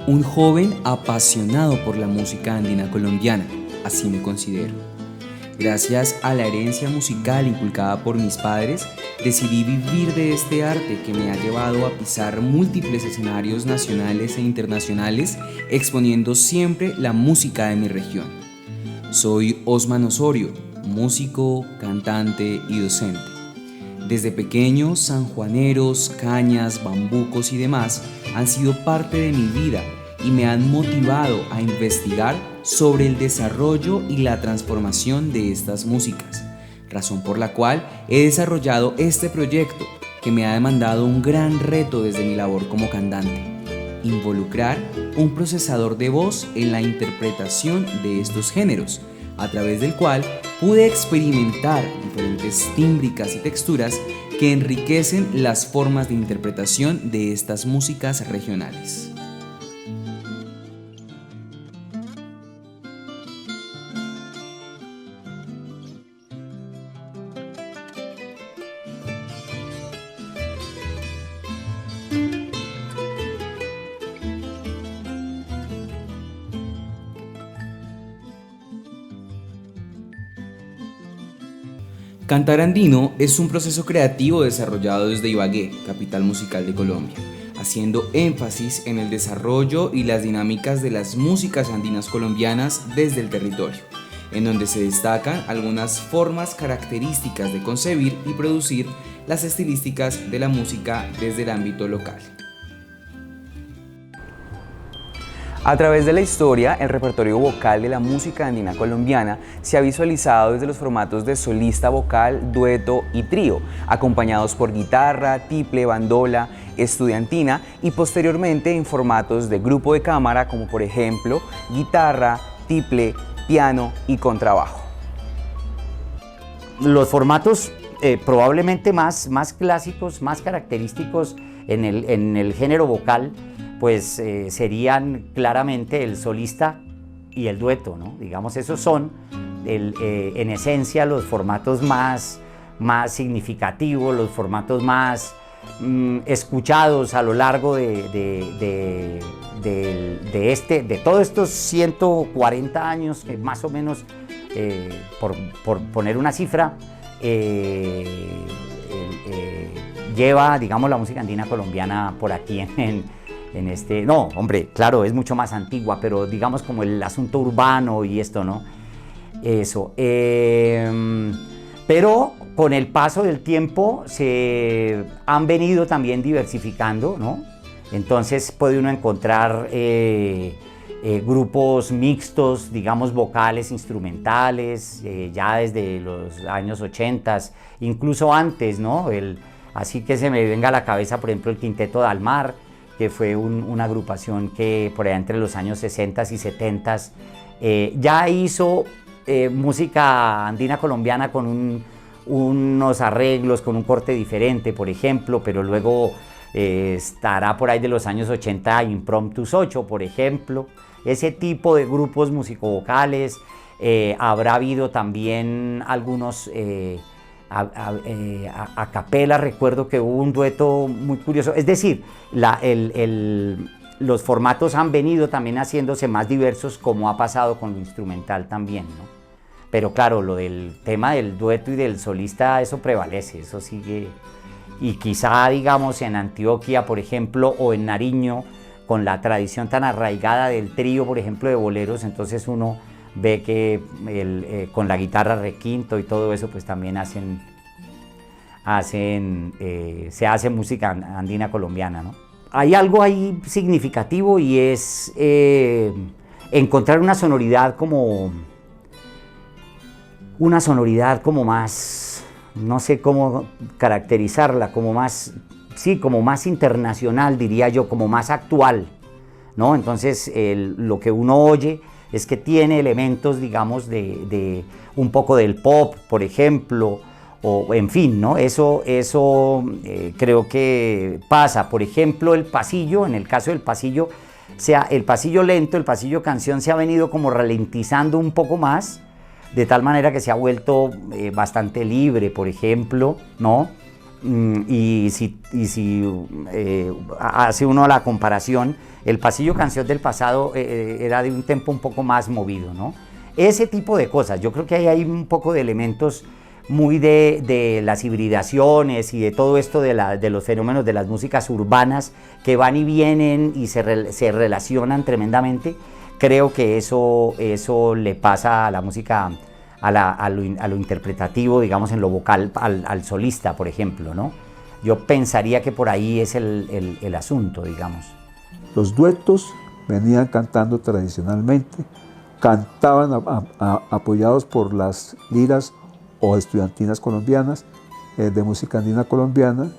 Un joven apasionado por la música andina colombiana, así me considero. Gracias a la herencia musical inculcada por mis padres, decidí vivir de este arte que me ha llevado a pisar múltiples escenarios nacionales e internacionales, exponiendo siempre la música de mi región. Soy Osman Osorio, músico, cantante y docente. Desde pequeño, sanjuaneros, cañas, bambucos y demás han sido parte de mi vida y me han motivado a investigar sobre el desarrollo y la transformación de estas músicas, razón por la cual he desarrollado este proyecto que me ha demandado un gran reto desde mi labor como cantante: involucrar un procesador de voz en la interpretación de estos géneros, a través del cual pude experimentar diferentes tímbricas y texturas que enriquecen las formas de interpretación de estas músicas regionales. Cantar andino es un proceso creativo desarrollado desde Ibagué, capital musical de Colombia, haciendo énfasis en el desarrollo y las dinámicas de las músicas andinas colombianas desde el territorio, en donde se destacan algunas formas características de concebir y producir las estilísticas de la música desde el ámbito local. A través de la historia, el repertorio vocal de la música andina colombiana se ha visualizado desde los formatos de solista vocal, dueto y trío, acompañados por guitarra, tiple, bandola, estudiantina y posteriormente en formatos de grupo de cámara como por ejemplo guitarra, tiple, piano y contrabajo. Los formatos probablemente más clásicos, más característicos en el género vocal, pues serían claramente el solista y el dueto, ¿no? Digamos, esos son en esencia los formatos más significativos, los formatos más escuchados a lo largo de todos estos 140 años, que más o menos, por poner una cifra, lleva, digamos, la música andina colombiana por aquí no, hombre, claro, es mucho más antigua, pero digamos como el asunto urbano y esto, ¿no? Eso. Pero con el paso del tiempo se han venido también diversificando, ¿no? Entonces puede uno encontrar grupos mixtos, digamos, vocales, instrumentales, ya desde los años 80, incluso antes, ¿no? Así que se me venga a la cabeza, por ejemplo, el Quinteto Dalmar, que fue una agrupación que por allá entre los años 60 y 70 ya hizo música andina colombiana con unos arreglos, con un corte diferente, por ejemplo, pero luego estará por ahí de los años 80 Impromptus 8, por ejemplo. Ese tipo de grupos musicovocales. Habrá habido también algunos a capela. Recuerdo que hubo un dueto muy curioso, es decir, los formatos han venido también haciéndose más diversos, como ha pasado con lo instrumental también, ¿no? Pero claro, lo del tema del dueto y del solista, eso prevalece, eso sigue, y quizá, digamos, en Antioquia, por ejemplo, o en Nariño, con la tradición tan arraigada del trío, por ejemplo, de boleros, entonces uno ve que con la guitarra requinto y todo eso, pues también se hace música andina colombiana, ¿no? Hay algo ahí significativo y es encontrar una sonoridad como más, no sé cómo caracterizarla, como más internacional, diría yo, como más actual, ¿no? Entonces lo que uno oye es que tiene elementos, digamos, de un poco del pop, por ejemplo, o en fin, ¿no? Eso creo que pasa. Por ejemplo, el pasillo, en el caso del pasillo, el pasillo lento, el pasillo canción se ha venido como ralentizando un poco más, de tal manera que se ha vuelto bastante libre, por ejemplo, ¿no? Y si hace uno la comparación, el pasillo canción del pasado era de un tempo un poco más movido, ¿no? Ese tipo de cosas, yo creo que ahí hay un poco de elementos muy de las hibridaciones y de todo esto de los fenómenos de las músicas urbanas que van y vienen y se relacionan tremendamente. Creo que eso le pasa a la música, a lo interpretativo, digamos, en lo vocal, al solista, por ejemplo, ¿no? Yo pensaría que por ahí es el asunto, digamos. Los duetos venían cantando tradicionalmente, cantaban apoyados por las liras o estudiantinas colombianas de música andina colombiana,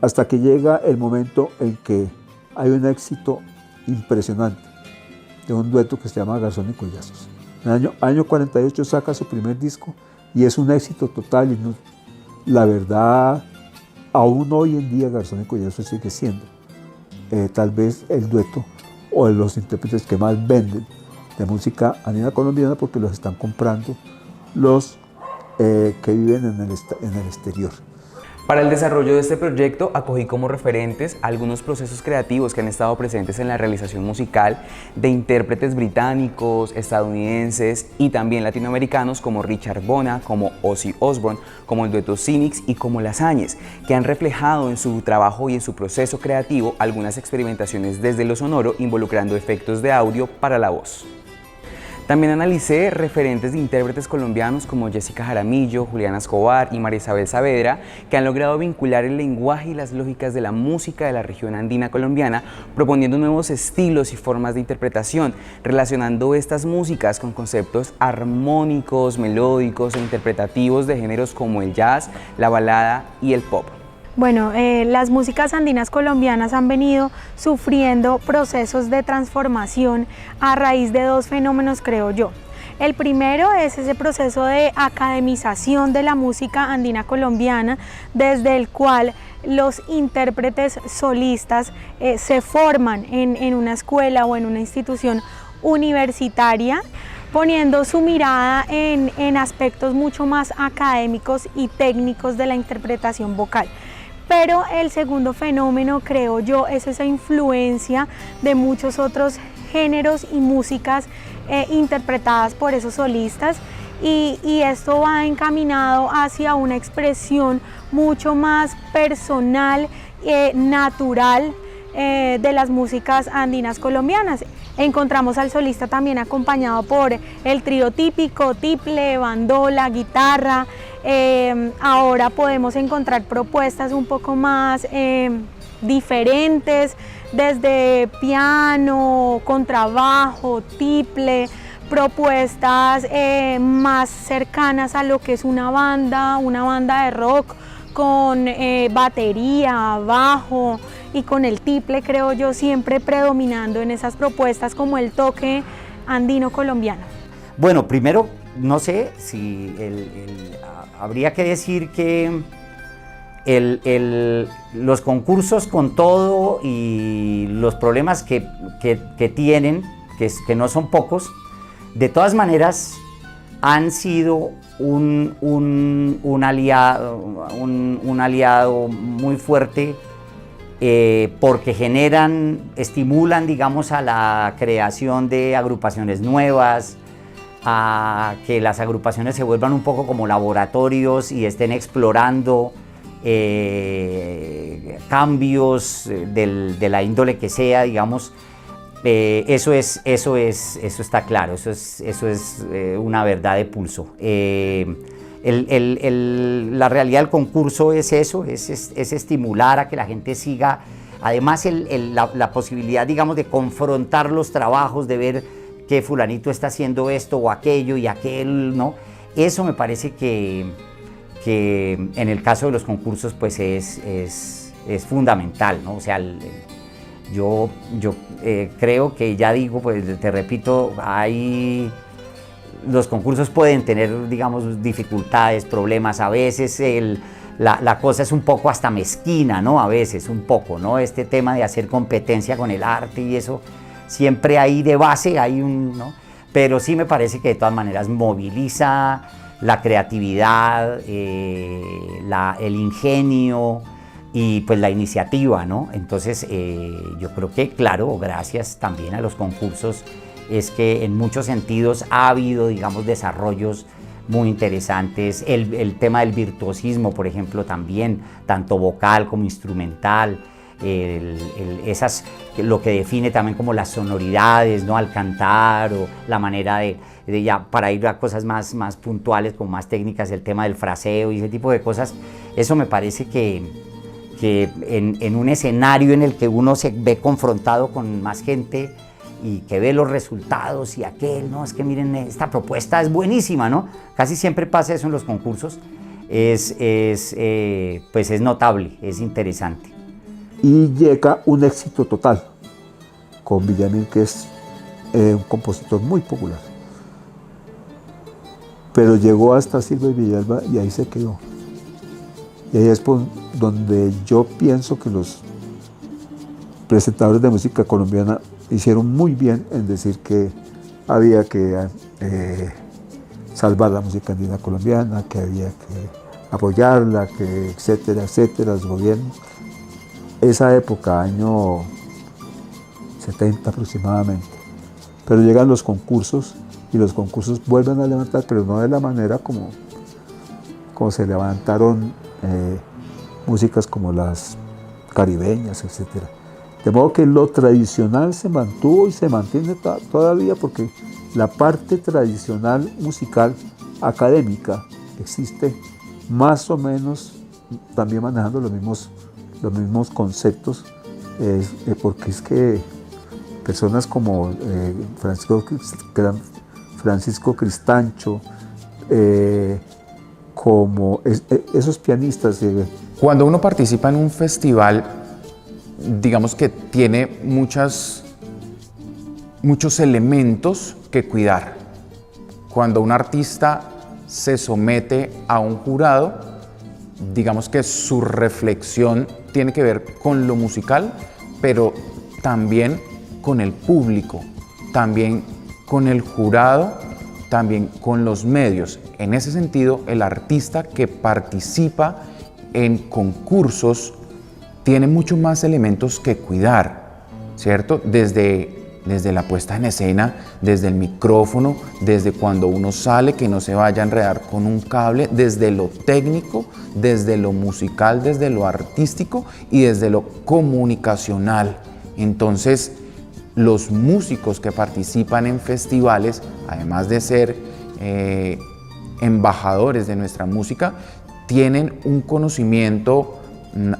hasta que llega el momento en que hay un éxito impresionante de un dueto que se llama Garzón y Collazos. En el año 48 saca su primer disco y es un éxito total y la verdad, aún hoy en día Garzón y Collazos sigue siendo tal vez el dueto o los intérpretes que más venden de música andina colombiana porque los están comprando los que viven en el exterior. Para el desarrollo de este proyecto acogí como referentes algunos procesos creativos que han estado presentes en la realización musical de intérpretes británicos, estadounidenses y también latinoamericanos como Richard Bona, como Ozzy Osbourne, como el dueto Cynics y como Las Áñez, que han reflejado en su trabajo y en su proceso creativo algunas experimentaciones desde lo sonoro involucrando efectos de audio para la voz. También analicé referentes de intérpretes colombianos como Jessica Jaramillo, Juliana Escobar y María Isabel Saavedra, que han logrado vincular el lenguaje y las lógicas de la música de la región andina colombiana, proponiendo nuevos estilos y formas de interpretación, relacionando estas músicas con conceptos armónicos, melódicos e interpretativos de géneros como el jazz, la balada y el pop. Bueno, las músicas andinas colombianas han venido sufriendo procesos de transformación a raíz de dos fenómenos, creo yo. El primero es ese proceso de academización de la música andina colombiana, desde el cual los intérpretes solistas se forman en una escuela o en una institución universitaria, poniendo su mirada en aspectos mucho más académicos y técnicos de la interpretación vocal. Pero el segundo fenómeno, creo yo, es esa influencia de muchos otros géneros y músicas interpretadas por esos solistas y esto va encaminado hacia una expresión mucho más personal, natural de las músicas andinas colombianas. Encontramos al solista también acompañado por el trío típico, tiple, bandola, guitarra. Ahora podemos encontrar propuestas un poco más diferentes, desde piano, contrabajo, tiple, propuestas más cercanas a lo que es una banda de rock con batería, bajo y con el tiple, creo yo, siempre predominando en esas propuestas como el toque andino colombiano. Bueno, primero, no sé si habría que decir que los concursos con todo y los problemas que tienen, que no son pocos, de todas maneras han sido un aliado muy fuerte porque estimulan, digamos, a la creación de agrupaciones nuevas, a que las agrupaciones se vuelvan un poco como laboratorios y estén explorando cambios de la índole que sea, digamos. Eso está claro, eso es una verdad de pulso. La realidad del concurso es eso, es estimular a que la gente siga, además la posibilidad, digamos, de confrontar los trabajos, de ver que fulanito está haciendo esto o aquello y aquel, ¿no? Eso me parece que en el caso de los concursos pues es fundamental, ¿no? O sea, yo creo que, ya digo, pues te repito, los concursos pueden tener, digamos, dificultades, problemas, a veces la cosa es un poco hasta mezquina, ¿no? A veces un poco, ¿no? Este tema de hacer competencia con el arte y eso, siempre hay de base, ¿no? Pero sí me parece que de todas maneras moviliza la creatividad, el ingenio y pues la iniciativa, ¿no? Entonces yo creo que, claro, gracias también a los concursos, es que en muchos sentidos ha habido, digamos, desarrollos muy interesantes. El tema del virtuosismo, por ejemplo, también, tanto vocal como instrumental, lo que define también como las sonoridades, ¿no? Al cantar, o la manera de ya para ir a cosas más puntuales, como más técnicas, el tema del fraseo y ese tipo de cosas. Eso me parece que en un escenario en el que uno se ve confrontado con más gente y que ve los resultados y aquel, no, es que miren, esta propuesta es buenísima, ¿no? Casi siempre pasa eso en los concursos, pues es notable, es interesante. Y llega un éxito total con Villamil, que es un compositor muy popular. Pero llegó hasta Silva y Villalba y ahí se quedó. Y ahí es donde yo pienso que los presentadores de música colombiana hicieron muy bien en decir que había que salvar la música andina colombiana, que había que apoyarla, que etcétera, etcétera, los gobiernos. Esa época, año 70 aproximadamente. Pero llegan los concursos y los concursos vuelven a levantar, pero no de la manera como se levantaron músicas como las caribeñas, etcétera. De modo que lo tradicional se mantuvo y se mantiene todavía, porque la parte tradicional musical académica existe más o menos también manejando los mismos conceptos, porque es que personas como Francisco Cristancho, como esos pianistas. Cuando uno participa en un festival, digamos que tiene muchos elementos que cuidar. Cuando un artista se somete a un jurado, digamos que su reflexión tiene que ver con lo musical, pero también con el público, también con el jurado, también con los medios. En ese sentido, el artista que participa en concursos tiene mucho más elementos que cuidar, ¿cierto? Desde la puesta en escena, desde el micrófono, desde cuando uno sale, que no se vaya a enredar con un cable, desde lo técnico, desde lo musical, desde lo artístico y desde lo comunicacional. Entonces, los músicos que participan en festivales, además de ser embajadores de nuestra música, tienen un conocimiento,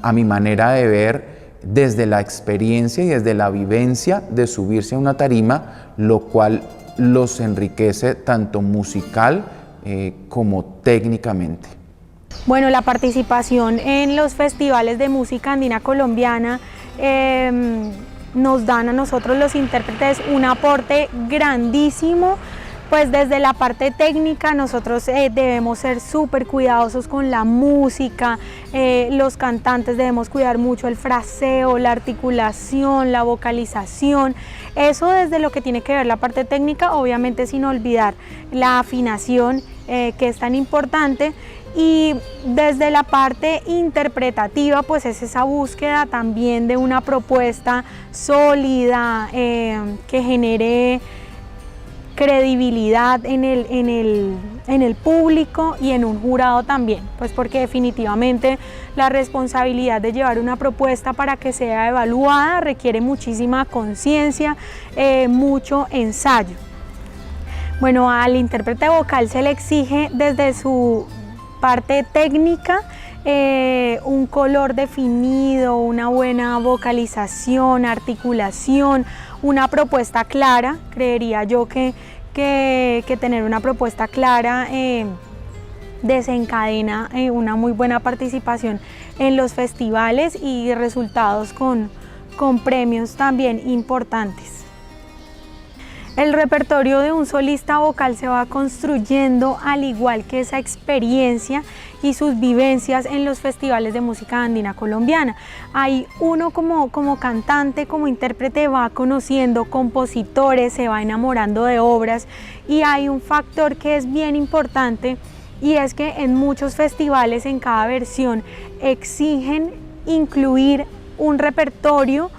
a mi manera de ver, desde la experiencia y desde la vivencia de subirse a una tarima, lo cual los enriquece tanto musical como técnicamente. Bueno, la participación en los festivales de música andina colombiana nos dan a nosotros los intérpretes un aporte grandísimo. Pues desde la parte técnica nosotros debemos ser súper cuidadosos con la música, los cantantes debemos cuidar mucho el fraseo, la articulación, la vocalización, eso desde lo que tiene que ver la parte técnica, obviamente sin olvidar la afinación que es tan importante, y desde la parte interpretativa pues es esa búsqueda también de una propuesta sólida que genere credibilidad en el público y en un jurado también, pues porque definitivamente la responsabilidad de llevar una propuesta para que sea evaluada requiere muchísima conciencia, mucho ensayo. Bueno, al intérprete vocal se le exige desde su parte técnica un color definido, una buena vocalización, articulación, una propuesta clara. Creería yo que tener una propuesta clara desencadena una muy buena participación en los festivales y resultados con premios también importantes. El repertorio de un solista vocal se va construyendo al igual que esa experiencia y sus vivencias en los festivales de música andina colombiana. Ahí uno como cantante, como intérprete va conociendo compositores, se va enamorando de obras, y hay un factor que es bien importante y es que en muchos festivales, en cada versión, exigen incluir un repertorio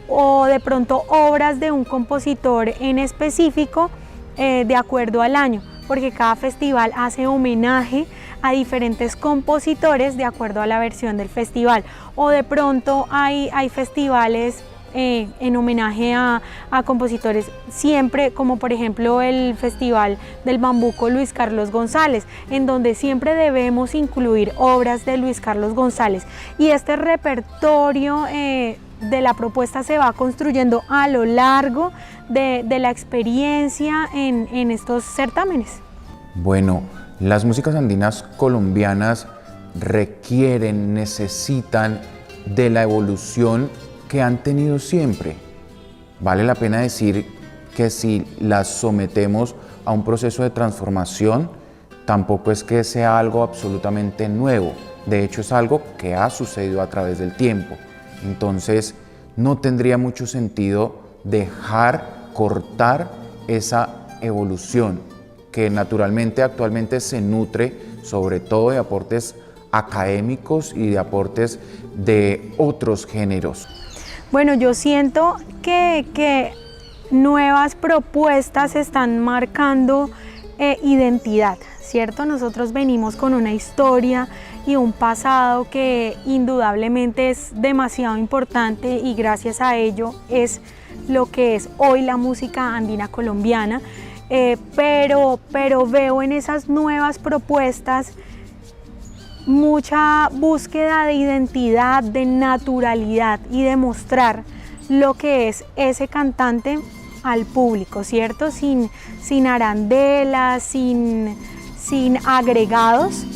o de pronto obras de un compositor en específico de acuerdo al año, porque cada festival hace homenaje a diferentes compositores de acuerdo a la versión del festival, o de pronto hay festivales en homenaje a compositores siempre, como por ejemplo el Festival del Bambuco Luis Carlos González, en donde siempre debemos incluir obras de Luis Carlos González, y este repertorio de la propuesta se va construyendo a lo largo de la experiencia en estos certámenes. Bueno, las músicas andinas colombianas requieren, necesitan de la evolución que han tenido siempre. Vale la pena decir que si las sometemos a un proceso de transformación, tampoco es que sea algo absolutamente nuevo. De hecho, es algo que ha sucedido a través del tiempo. Entonces, no tendría mucho sentido cortar esa evolución que naturalmente actualmente se nutre sobre todo de aportes académicos y de aportes de otros géneros. Bueno, yo siento que nuevas propuestas están marcando identidad, ¿cierto? Nosotros venimos con una historia y un pasado que indudablemente es demasiado importante, y gracias a ello es lo que es hoy la música andina colombiana, pero veo en esas nuevas propuestas mucha búsqueda de identidad, de naturalidad y de mostrar lo que es ese cantante al público, ¿cierto? Sin arandelas, sin agregados.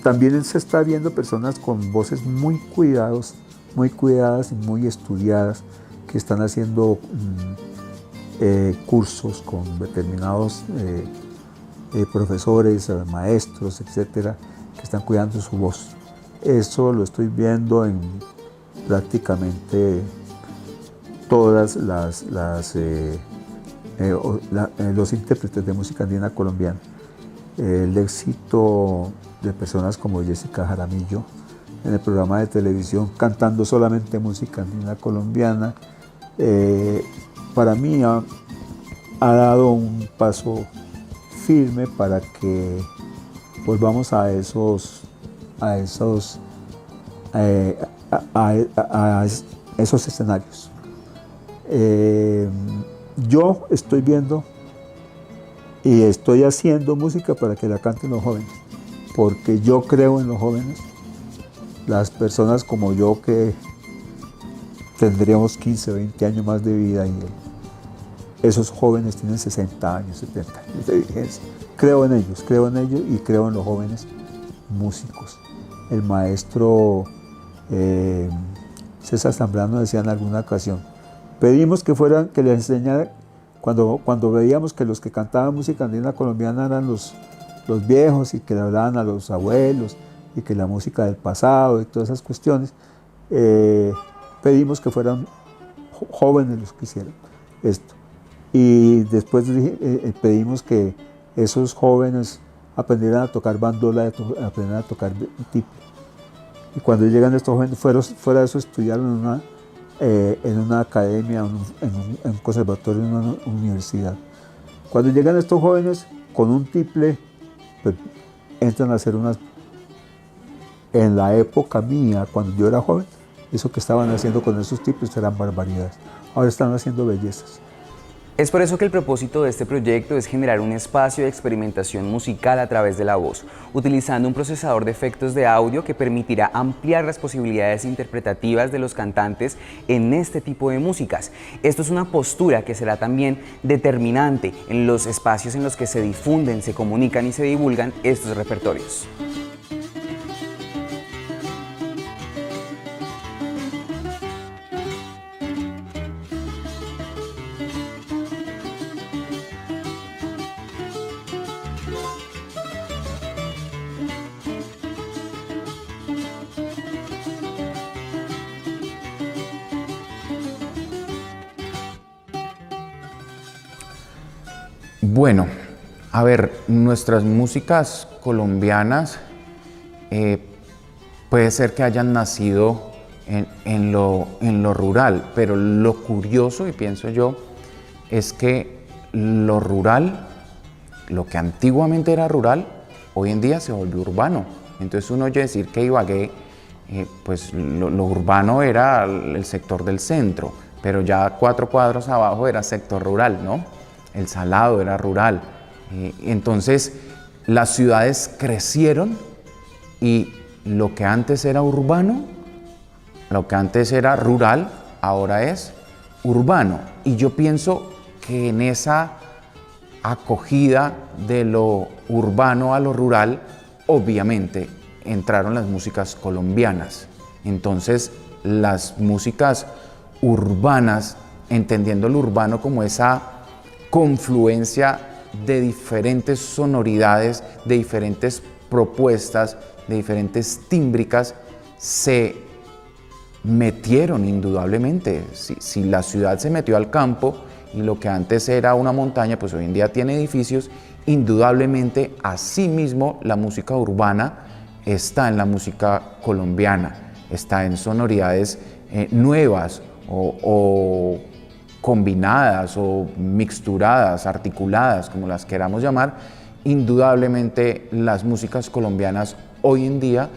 También se está viendo personas con voces muy cuidadas y muy estudiadas, que están haciendo cursos con determinados profesores, maestros, etcétera, que están cuidando su voz. Eso lo estoy viendo en prácticamente todas los intérpretes de música andina colombiana. El éxito de personas como Jessica Jaramillo en el programa de televisión cantando solamente música andina colombiana, para mí ha dado un paso firme para que volvamos a esos escenarios. Yo estoy viendo y estoy haciendo música para que la canten los jóvenes, porque yo creo en los jóvenes, las personas como yo que tendríamos 15, 20 años más de vida, y esos jóvenes tienen 60 años, 70 años de vigencia. Creo en ellos y creo en los jóvenes músicos. El maestro César Zambrano decía en alguna ocasión, pedimos que les enseñaran, cuando veíamos que los que cantaban música andina colombiana eran los viejos y que le hablaban a los abuelos y que la música del pasado y todas esas cuestiones, pedimos que fueran jóvenes los que hicieran esto. Y después pedimos que esos jóvenes aprendieran a tocar bandola, aprendieran a tocar tiple. Y cuando llegan estos jóvenes, fuera de eso, estudiaron en una academia, en un conservatorio, en una universidad. Cuando llegan estos jóvenes con un tiple, pues, entran a hacer en la época mía, cuando yo era joven, eso que estaban haciendo con esos tiples eran barbaridades. Ahora están haciendo bellezas. Es por eso que el propósito de este proyecto es generar un espacio de experimentación musical a través de la voz, utilizando un procesador de efectos de audio que permitirá ampliar las posibilidades interpretativas de los cantantes en este tipo de músicas. Esto es una postura que será también determinante en los espacios en los que se difunden, se comunican y se divulgan estos repertorios. Bueno, a ver, nuestras músicas colombianas puede ser que hayan nacido en lo rural, pero lo curioso, y pienso yo, es que lo rural, lo que antiguamente era rural, hoy en día se volvió urbano. Entonces uno oye decir que Ibagué, pues lo urbano era el sector del centro, pero ya 4 cuadros abajo era sector rural, ¿no? El Salado era rural. Entonces las ciudades crecieron y lo que antes era urbano, lo que antes era rural, ahora es urbano. Y yo pienso que en esa acogida de lo urbano a lo rural, obviamente entraron las músicas colombianas. Entonces las músicas urbanas, entendiendo lo urbano como esa confluencia de diferentes sonoridades, de diferentes propuestas, de diferentes tímbricas, se metieron indudablemente. Si la ciudad se metió al campo y lo que antes era una montaña, pues hoy en día tiene edificios, indudablemente así mismo la música urbana está en la música colombiana, está en sonoridades nuevas o combinadas o mixturadas, articuladas, como las queramos llamar. Indudablemente las músicas colombianas hoy en día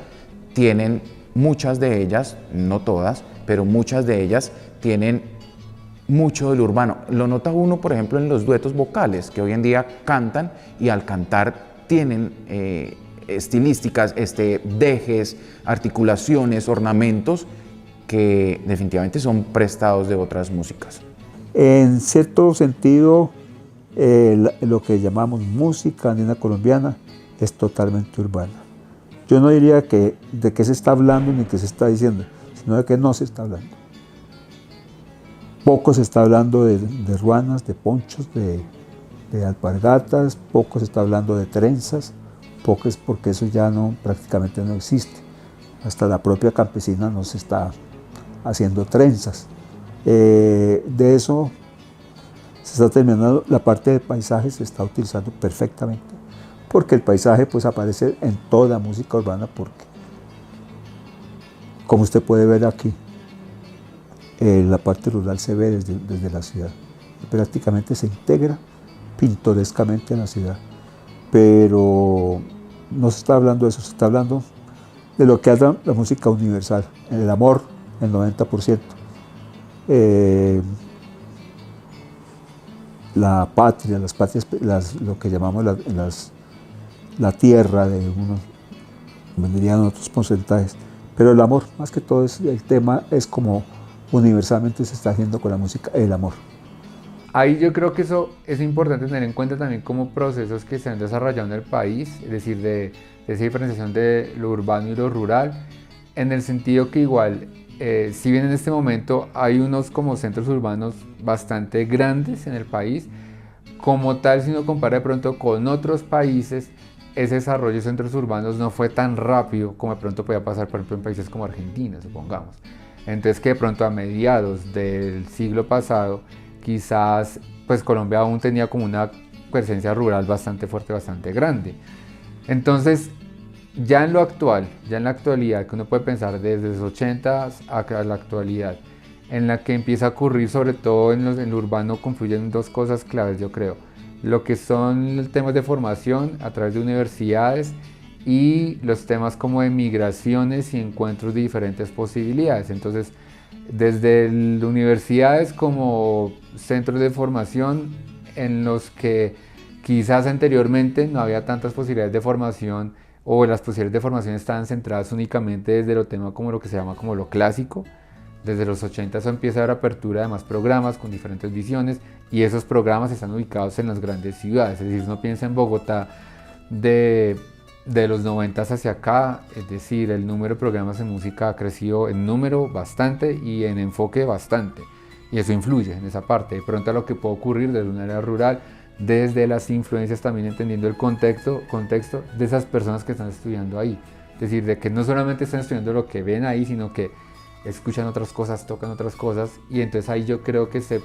tienen, muchas de ellas, no todas, pero muchas de ellas tienen mucho del urbano. Lo nota uno, por ejemplo, en los duetos vocales, que hoy en día cantan y al cantar tienen estilísticas, dejes, articulaciones, ornamentos que definitivamente son prestados de otras músicas. En cierto sentido, lo que llamamos música andina colombiana es totalmente urbana. Yo no diría que de qué se está hablando ni qué se está diciendo, sino de qué no se está hablando. Poco se está hablando de ruanas, de ponchos, de alpargatas, poco se está hablando de trenzas, poco es porque eso ya prácticamente no existe. Hasta la propia campesina no se está haciendo trenzas. De eso se está terminando, la parte de paisaje se está utilizando perfectamente, porque el paisaje pues aparece en toda música urbana, porque como usted puede ver aquí, la parte rural se ve desde la ciudad, y prácticamente se integra pintorescamente en la ciudad, pero no se está hablando de eso, se está hablando de lo que hace la música universal, el amor, el 90%. La patria, las patrias, lo que llamamos la tierra de unos, vendrían otros porcentajes, pero el amor, más que todo, el tema es como universalmente se está haciendo con la música, el amor. Ahí yo creo que eso es importante tener en cuenta también como procesos que se han desarrollado en el país, es decir, de esa diferenciación de lo urbano y lo rural, en el sentido que igual, si bien en este momento hay unos como centros urbanos bastante grandes en el país, como tal, si uno compara de pronto con otros países, ese desarrollo de centros urbanos no fue tan rápido como de pronto podía pasar, por ejemplo, en países como Argentina, supongamos. Entonces que de pronto a mediados del siglo pasado, quizás pues Colombia aún tenía como una presencia rural bastante fuerte, bastante grande. Entonces, ya en la actualidad, que uno puede pensar desde los 80s a la actualidad, en la que empieza a ocurrir, sobre todo en lo urbano, confluyen dos cosas claves, yo creo. Lo que son los temas de formación a través de universidades y los temas como de migraciones y encuentros de diferentes posibilidades. Entonces, desde universidades como centros de formación en los que quizás anteriormente no había tantas posibilidades de formación, o las posibilidades de formación estaban centradas únicamente desde lo tema como lo que se llama como lo clásico. Desde los 80 eso empieza a haber apertura de más programas con diferentes visiones, y esos programas están ubicados en las grandes ciudades. Es decir, uno piensa en Bogotá de los 90 hacia acá, es decir, el número de programas en música ha crecido en número bastante y en enfoque bastante, y eso influye en esa parte. De pronto a lo que puede ocurrir desde una área rural, desde las influencias, también entendiendo el contexto de esas personas que están estudiando ahí. Es decir, de que no solamente están estudiando lo que ven ahí, sino que escuchan otras cosas, tocan otras cosas, y entonces ahí yo creo que se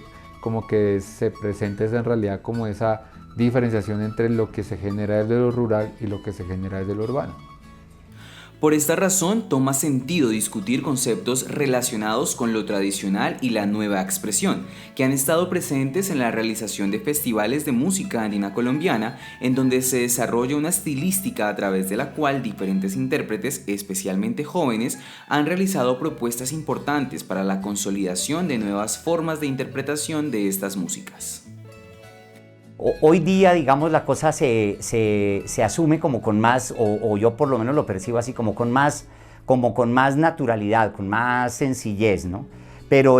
presenta en realidad como esa diferenciación entre lo que se genera desde lo rural y lo que se genera desde lo urbano. Por esta razón, toma sentido discutir conceptos relacionados con lo tradicional y la nueva expresión, que han estado presentes en la realización de festivales de música andina colombiana, en donde se desarrolla una estilística a través de la cual diferentes intérpretes, especialmente jóvenes, han realizado propuestas importantes para la consolidación de nuevas formas de interpretación de estas músicas. Hoy día, digamos, la cosa se asume como con más, o yo por lo menos lo percibo así, como con más naturalidad, con más sencillez, ¿no? Pero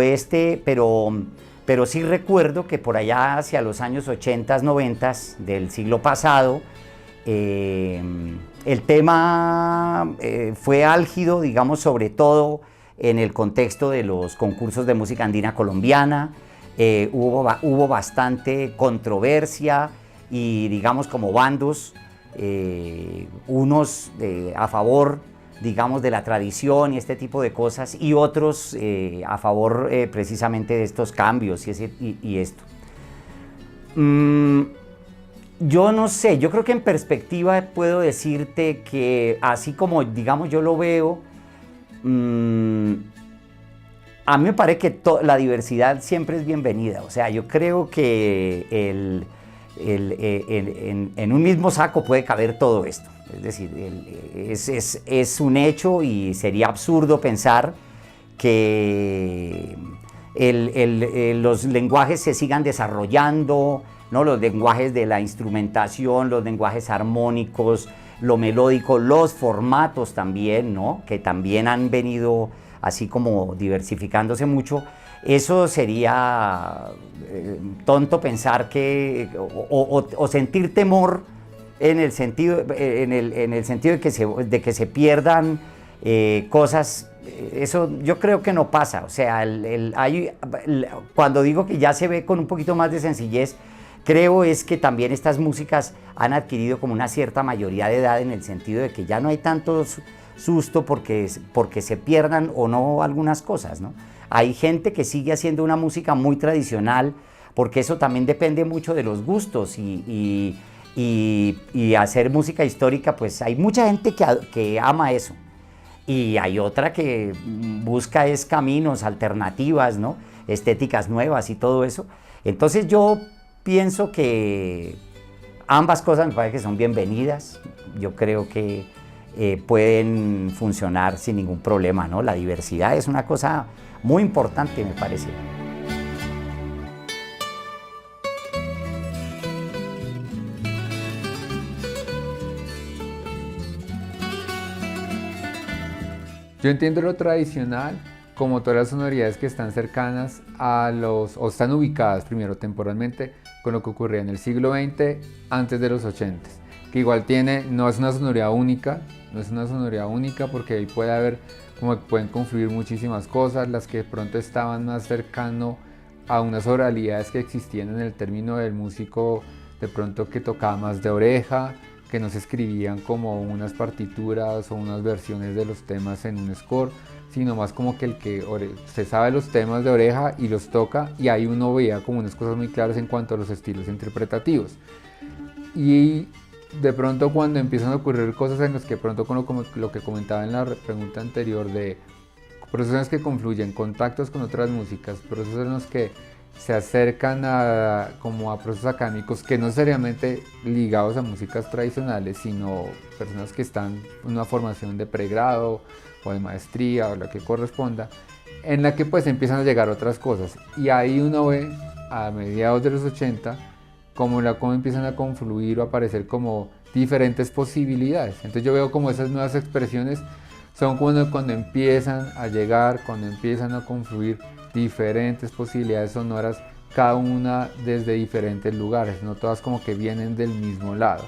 sí recuerdo que por allá hacia los años 80, 90 del siglo pasado, el tema fue álgido, digamos, sobre todo en el contexto de los concursos de música andina colombiana. Hubo bastante controversia y, digamos, como bandos, unos a favor, digamos, de la tradición y este tipo de cosas, y otros a favor precisamente de estos cambios y esto. Yo no sé, yo creo que en perspectiva puedo decirte que así como, digamos, yo lo veo, a mí me parece que la diversidad siempre es bienvenida. O sea, yo creo que en un mismo saco puede caber todo esto. Es decir, es un hecho y sería absurdo pensar que los lenguajes se sigan desarrollando, ¿no? Los lenguajes de la instrumentación, los lenguajes armónicos, lo melódico, los formatos también, ¿no? Que también han venido así como diversificándose mucho. Eso sería tonto pensar que, o sentir temor en el sentido de que se pierdan cosas. Eso yo creo que no pasa. O sea, cuando digo que ya se ve con un poquito más de sencillez, creo es que también estas músicas han adquirido como una cierta mayoría de edad, en el sentido de que ya no hay tantos susto porque se pierdan o no algunas cosas, ¿no? Hay gente que sigue haciendo una música muy tradicional, porque eso también depende mucho de los gustos, y hacer música histórica, pues hay mucha gente que ama eso, y hay otra que busca caminos, alternativas, ¿no? Estéticas nuevas y todo eso. Entonces yo pienso que ambas cosas me parece que son bienvenidas. Yo creo que pueden funcionar sin ningún problema, ¿no? La diversidad es una cosa muy importante, me parece. Yo entiendo lo tradicional como todas las sonoridades que están cercanas o están ubicadas primero temporalmente con lo que ocurría en el siglo XX antes de los 80, que igual no es una sonoridad única, porque ahí puede haber, como que pueden confluir muchísimas cosas, las que de pronto estaban más cercano a unas oralidades que existían en el término del músico, de pronto que tocaba más de oreja, que no se escribían como unas partituras o unas versiones de los temas en un score, sino más como que se sabe los temas de oreja y los toca, y ahí uno veía como unas cosas muy claras en cuanto a los estilos interpretativos. Y de pronto cuando empiezan a ocurrir cosas en las que pronto, como lo que comentaba en la pregunta anterior, de procesos que confluyen, contactos con otras músicas, procesos en los que se acercan como a procesos académicos que no necesariamente ligados a músicas tradicionales, sino personas que están en una formación de pregrado o de maestría o la que corresponda, en la que pues empiezan a llegar otras cosas. Y ahí uno ve a mediados de los 80 cómo empiezan a confluir o a aparecer como diferentes posibilidades. Entonces yo veo como esas nuevas expresiones son cuando empiezan a llegar, cuando empiezan a confluir diferentes posibilidades sonoras, cada una desde diferentes lugares, no todas como que vienen del mismo lado.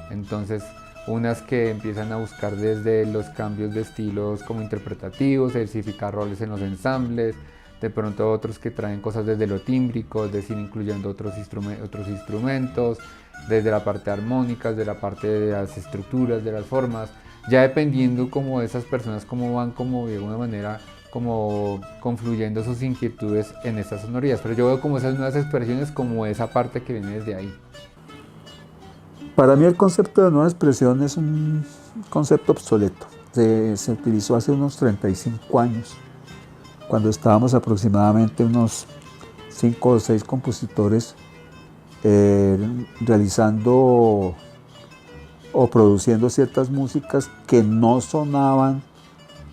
Entonces unas que empiezan a buscar desde los cambios de estilos como interpretativos, diversificar roles en los ensambles, de pronto otros que traen cosas desde lo tímbrico, es decir, incluyendo otros instrumentos, desde la parte armónica, desde la parte de las estructuras, de las formas, ya dependiendo como de esas personas cómo van como de alguna manera como confluyendo sus inquietudes en estas sonoridades. Pero yo veo como esas nuevas expresiones como esa parte que viene desde ahí. Para mí el concepto de nueva expresión es un concepto obsoleto. Se utilizó hace unos 35 años, cuando estábamos aproximadamente unos 5 o 6 compositores realizando o produciendo ciertas músicas que no sonaban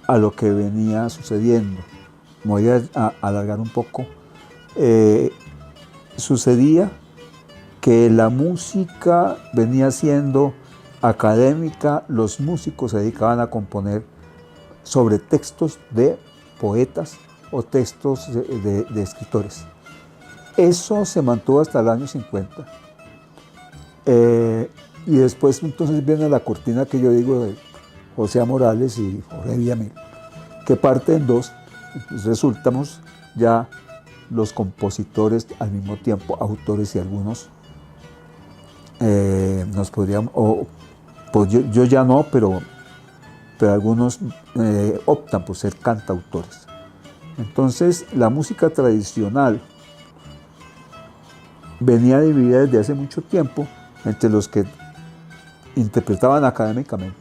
a lo que venía sucediendo. Me voy a alargar un poco. Sucedía que la música venía siendo académica, los músicos se dedicaban a componer sobre textos de poetas o textos de escritores. Eso se mantuvo hasta el año 50. Y después entonces viene la cortina que yo digo de José A. Morales y Jorge Villamil, que parte en dos. Resultamos ya los compositores al mismo tiempo, autores, y algunos nos podríamos, pues yo ya no, pero algunos optan por ser cantautores. Entonces la música tradicional venía dividida desde hace mucho tiempo entre los que interpretaban académicamente,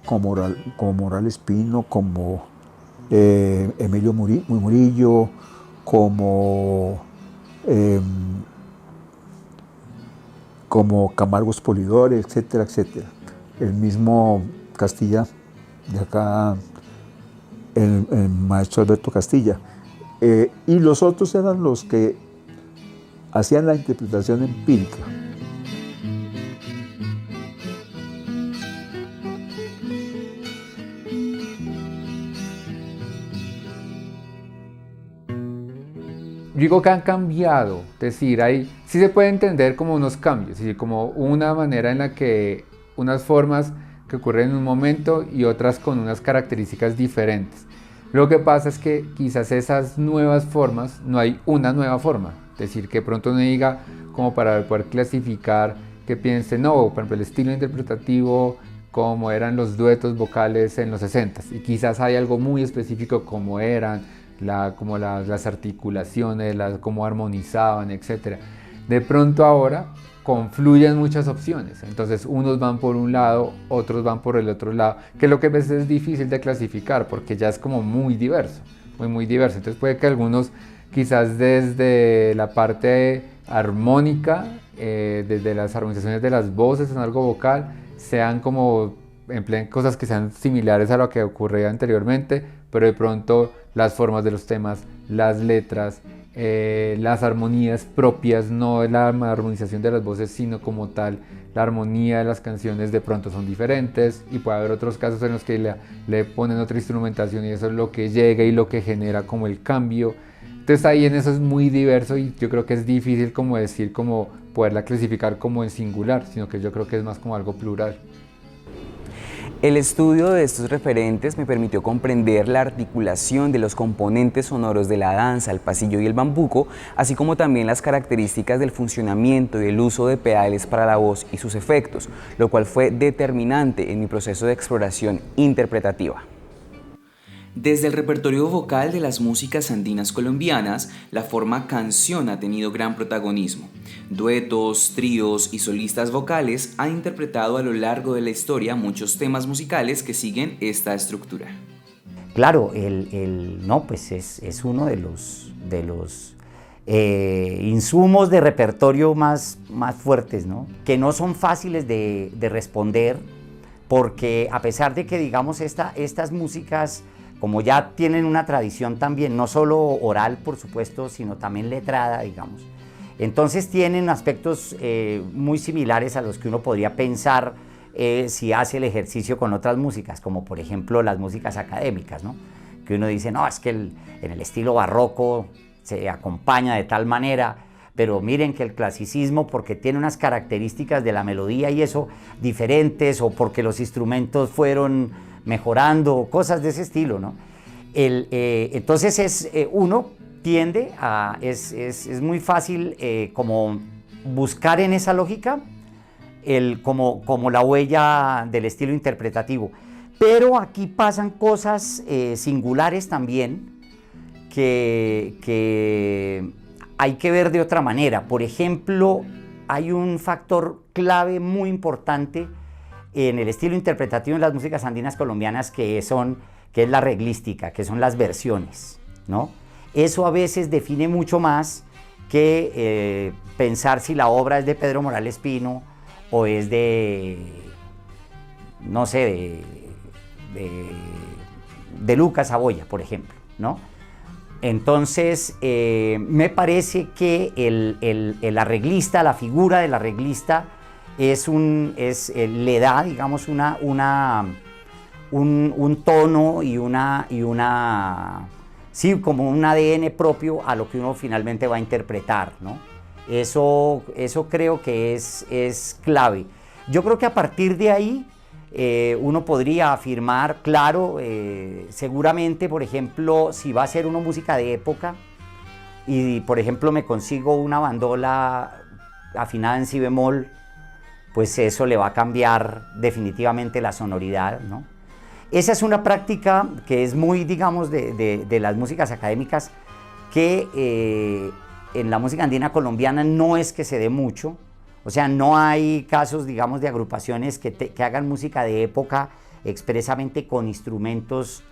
como Morales Pino, como Emilio Murillo, como Camargo Espolidor, etcétera, etcétera. El mismo Castilla, de acá, el maestro Alberto Castilla. Y los otros eran los que hacían la interpretación empírica. Digo que han cambiado, es decir, ahí sí se puede entender como unos cambios, es decir, como una manera en la que unas formas que ocurren en un momento y otras con unas características diferentes. Lo que pasa es que quizás esas nuevas formas, no hay una nueva forma, es decir, que pronto uno diga como para poder clasificar, que piense, no, por ejemplo, el estilo interpretativo como eran los duetos vocales en los 60s, y quizás hay algo muy específico como eran, como las articulaciones, cómo armonizaban, etc. De pronto ahora confluyen muchas opciones, entonces unos van por un lado, otros van por el otro lado, que lo que a veces es difícil de clasificar porque ya es como muy diverso, muy diverso. Entonces puede que algunos quizás desde la parte armónica, desde las armonizaciones de las voces en algo vocal, sean como empleen cosas que sean similares a lo que ocurría anteriormente, pero de pronto las formas de los temas, las letras, las armonías propias, no la armonización de las voces, sino como tal, la armonía de las canciones de pronto son diferentes, y puede haber otros casos en los que le ponen otra instrumentación y eso es lo que llega y lo que genera como el cambio. Entonces ahí en eso es muy diverso y yo creo que es difícil como decir, como poderla clasificar como en singular, sino que yo creo que es más como algo plural. El estudio de estos referentes me permitió comprender la articulación de los componentes sonoros de la danza, el pasillo y el bambuco, así como también las características del funcionamiento y el uso de pedales para la voz y sus efectos, lo cual fue determinante en mi proceso de exploración interpretativa. Desde el repertorio vocal de las músicas andinas colombianas, la forma canción ha tenido gran protagonismo. Duetos, tríos y solistas vocales han interpretado a lo largo de la historia muchos temas musicales que siguen esta estructura. Claro, pues es uno de los insumos de repertorio más fuertes, ¿no? Que no son fáciles de responder, porque a pesar de que, digamos, estas músicas, como ya tienen una tradición también, no solo oral, por supuesto, sino también letrada, digamos, entonces tienen aspectos muy similares a los que uno podría pensar si hace el ejercicio con otras músicas, como por ejemplo las músicas académicas, ¿no? Que uno dice, no, es que en el estilo barroco se acompaña de tal manera, pero miren que el clasicismo, porque tiene unas características de la melodía y eso diferentes, o porque los instrumentos fueron mejorando, cosas de ese estilo, ¿no? Entonces uno tiende a, es muy fácil como buscar en esa lógica como la huella del estilo interpretativo, pero aquí pasan cosas singulares también que hay que ver de otra manera. Por ejemplo, hay un factor clave muy importante en el estilo interpretativo en las músicas andinas colombianas que es la reglística, que son las versiones, ¿no? Eso a veces define mucho más que pensar si la obra es de Pedro Morales Pino o es no sé, de Lucas Saboya, por ejemplo, ¿no? Entonces, me parece que el arreglista, la figura del arreglista, le da, digamos, un tono y sí, como un ADN propio a lo que uno finalmente va a interpretar, ¿no? Eso creo que es clave. Yo creo que a partir de ahí uno podría afirmar, claro, seguramente, por ejemplo, si va a ser una música de época y, por ejemplo, me consigo una bandola afinada en si bemol, pues eso le va a cambiar definitivamente la sonoridad, ¿no? Esa es una práctica que es muy, digamos, de las músicas académicas que en la música andina colombiana no es que se dé mucho. O sea, no hay casos, digamos, de agrupaciones que hagan música de época expresamente con instrumentos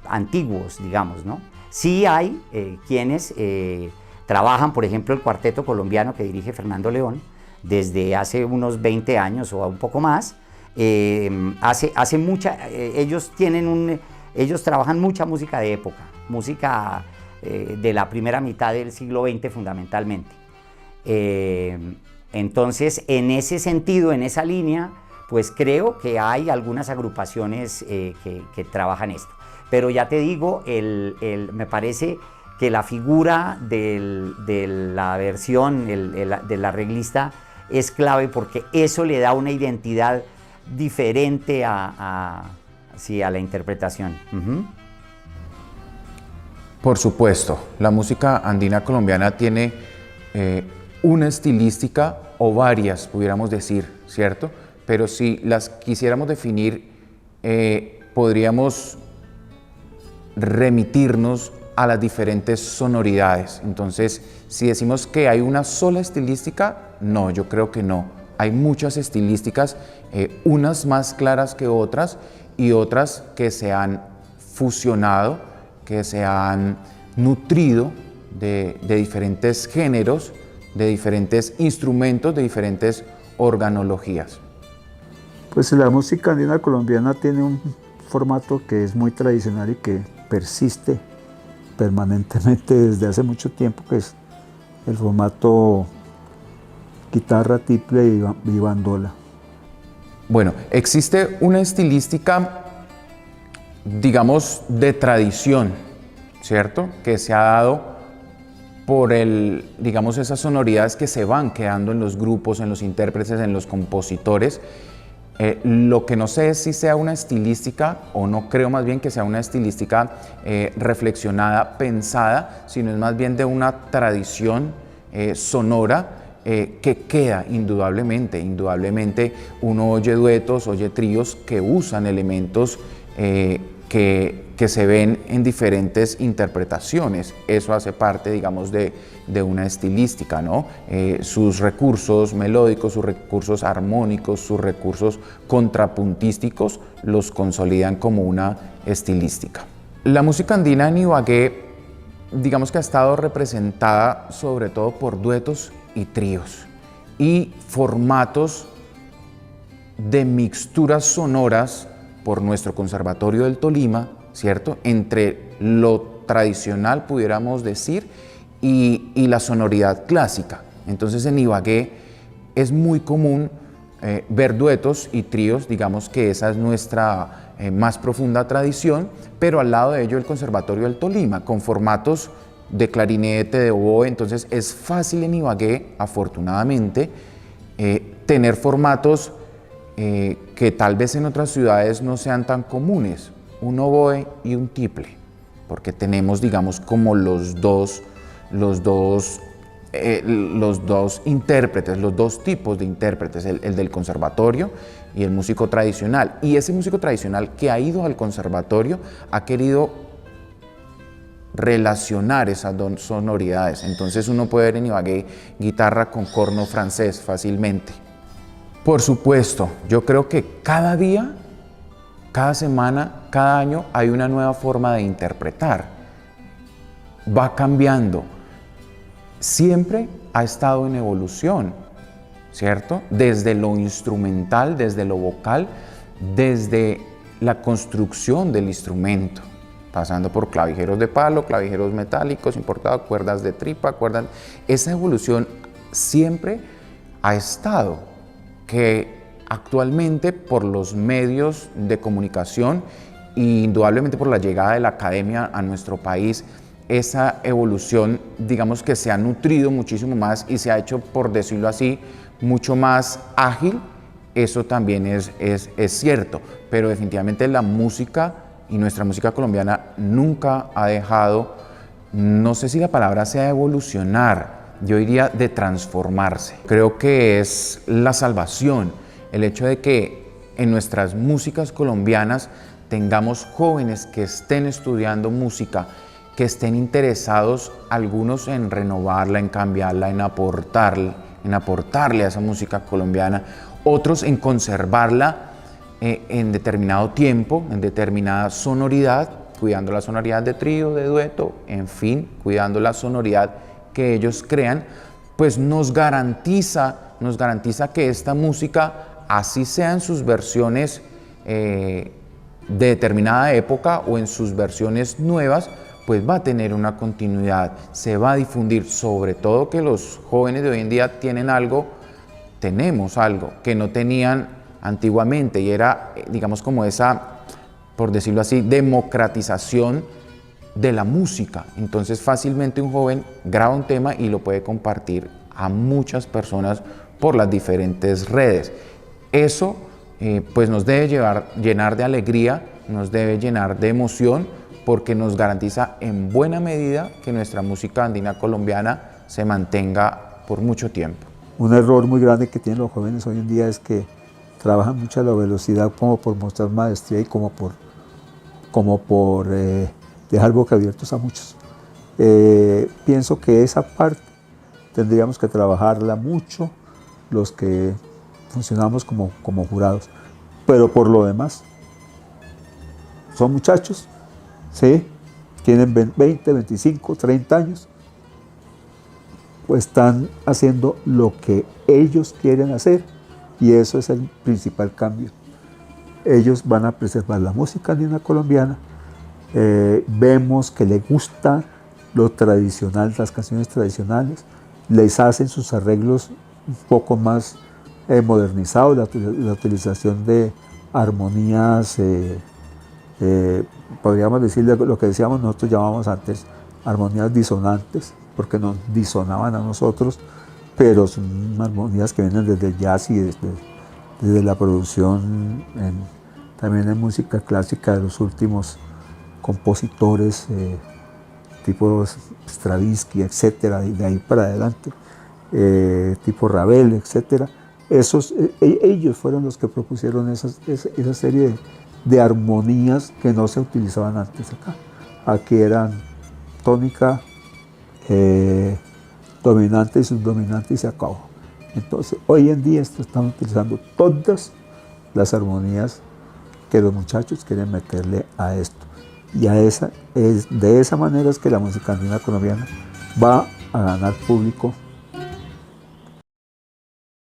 antiguos, digamos, ¿no? Sí hay quienes trabajan, por ejemplo, el cuarteto colombiano que dirige Fernando León desde hace unos 20 años o un poco más. Ellos trabajan mucha música de época, música de la primera mitad del siglo XX fundamentalmente. Entonces, en ese sentido, en esa línea, pues creo que hay algunas agrupaciones que trabajan esto. Pero ya te digo, me parece que la figura de la versión, del arreglista, es clave porque eso le da una identidad diferente a la interpretación. Por supuesto, la música andina colombiana tiene una estilística o varias, pudiéramos decir, ¿cierto? Pero si las quisiéramos definir, podríamos remitirnos a las diferentes sonoridades. Entonces, si decimos que hay una sola estilística, no, yo creo que no. Hay muchas estilísticas, unas más claras que otras y otras que se han fusionado, que se han nutrido de diferentes géneros, de diferentes instrumentos, de diferentes organologías. Pues la música andina colombiana tiene un formato que es muy tradicional y que persiste permanentemente desde hace mucho tiempo, que es el formato guitarra, tiple y bandola. Bueno, existe una estilística, digamos, de tradición, ¿cierto? Que se ha dado por digamos, esas sonoridades que se van quedando en los grupos, en los intérpretes, en los compositores. Lo que no sé es si sea una estilística, o no creo más bien que sea una estilística reflexionada, pensada, sino es más bien de una tradición sonora que queda indudablemente. Indudablemente uno oye duetos, oye tríos que usan elementos que se ven en diferentes interpretaciones. Eso hace parte, digamos, de una estilística, ¿no? Sus recursos melódicos, sus recursos armónicos, sus recursos contrapuntísticos los consolidan como una estilística. La música andina en Ibagué, digamos que ha estado representada sobre todo por duetos y tríos y formatos de mixturas sonoras por nuestro Conservatorio del Tolima, ¿cierto? Entre lo tradicional, pudiéramos decir, y la sonoridad clásica. Entonces en Ibagué es muy común ver duetos y tríos, digamos que esa es nuestra más profunda tradición, pero al lado de ello el Conservatorio del Tolima, con formatos de clarinete, de oboe. Entonces es fácil en Ibagué, afortunadamente, tener formatos que tal vez en otras ciudades no sean tan comunes, un oboe y un tiple, porque tenemos, digamos, como los dos intérpretes, los dos tipos de intérpretes, el del conservatorio y el músico tradicional. Y ese músico tradicional que ha ido al conservatorio ha querido relacionar esas dos sonoridades. Entonces uno puede ver en Ibagué guitarra con corno francés fácilmente. Por supuesto, yo creo que cada día, cada semana, cada año hay una nueva forma de interpretar. Va cambiando. Siempre ha estado en evolución, ¿cierto? Desde lo instrumental, desde lo vocal, desde la construcción del instrumento, pasando por clavijeros de palo, clavijeros metálicos, importados, cuerdas de tripa, cuerdas... Esa evolución siempre ha estado, que actualmente por los medios de comunicación e indudablemente por la llegada de la academia a nuestro país, esa evolución, digamos que se ha nutrido muchísimo más y se ha hecho, por decirlo así, mucho más ágil. Eso también es cierto, pero definitivamente la música y nuestra música colombiana nunca ha dejado, no sé si la palabra sea evolucionar, yo diría de transformarse. Creo que es la salvación, el hecho de que en nuestras músicas colombianas tengamos jóvenes que estén estudiando música, que estén interesados algunos en renovarla, en cambiarla, en aportarle a esa música colombiana, otros en conservarla en determinado tiempo, en determinada sonoridad, cuidando la sonoridad de trío, de dueto, en fin, cuidando la sonoridad que ellos crean, pues nos garantiza que esta música, así sean sus versiones de determinada época o en sus versiones nuevas, pues va a tener una continuidad, se va a difundir, sobre todo que los jóvenes de hoy en día tenemos algo que no tenían antiguamente, y era, digamos, como esa, por decirlo así, democratización de la música. Entonces fácilmente un joven graba un tema y lo puede compartir a muchas personas por las diferentes redes. Eso pues nos debe llenar de alegría, nos debe llenar de emoción, porque nos garantiza en buena medida que nuestra música andina colombiana se mantenga por mucho tiempo. Un error muy grande que tienen los jóvenes hoy en día es que trabajan mucho a la velocidad, como por mostrar maestría y como por dejar boquiabiertos a muchos. Pienso que esa parte tendríamos que trabajarla mucho los que funcionamos como jurados, pero por lo demás son muchachos, ¿sí? Tienen 20, 25, 30 años, pues están haciendo lo que ellos quieren hacer, y eso es el principal cambio. Ellos van a preservar la música andina colombiana, vemos que les gusta lo tradicional, las canciones tradicionales, les hacen sus arreglos un poco más modernizados, la utilización de armonías, podríamos decirle lo que decíamos, nosotros llamábamos antes armonías disonantes, porque nos disonaban a nosotros, pero son armonías que vienen desde el jazz y desde la producción, también en música clásica de los últimos compositores, tipo Stravinsky, etcétera, de ahí para adelante, tipo Ravel, etcétera. Ellos fueron los que propusieron esa serie de armonías que no se utilizaban antes acá. Aquí eran tónica, dominante y subdominante y se acabó. Entonces, hoy en día están utilizando todas las armonías que los muchachos quieren meterle a esto. Y de esa manera es que la música andina colombiana va a ganar público